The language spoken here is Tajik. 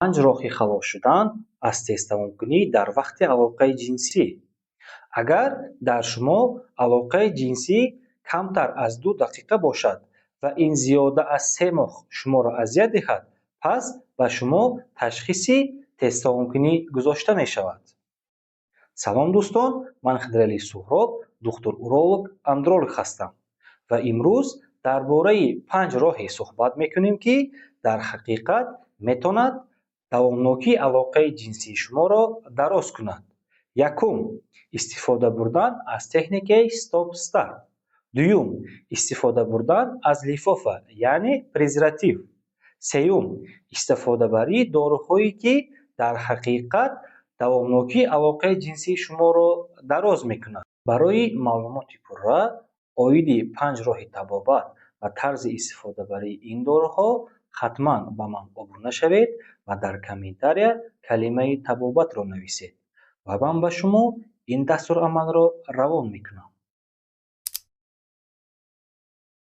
5 роҳи халос шудан аз тестамомкунӣ дар вақти алоқаи ҷинсӣ. Агар дар шумо алоқаи ҷинсӣ камтар аз 2 дақиқа бошад ва ин зиёда аз 3 моҳ шуморо азият диҳад, пас ба шумо ташхиси тестамомкунӣ гузошта мешавад. салом дӯстон, ман Хидраилӣ Суҳроб, духтур-уролог андролог ҳастам ва имрӯз дар бораи 5 роҳе суҳбат мекунем, ки дар ҳақиқат метавонад давомнокии алоқаи ҷинсии шуморо дароз кунад. Якум, истифода бурдан аз техникаи стоп-старт. Дуюм, истифода бурдан аз лифофа, яъне презерватив. Сеюм, истифодабарии доруҳое, ки дар ҳақиқат давомнокии алоқаи ҷинсии шуморо дароз мекунад. Барои маълумоти пурра оиди 5 роҳи табобат ва тарзи истифодабарии ин доруҳо ҳатман ба ман обуна шавед ва дар комментария калимаи табобатро нависед ва ман ба шумо ин дастурамалро равон мекунам.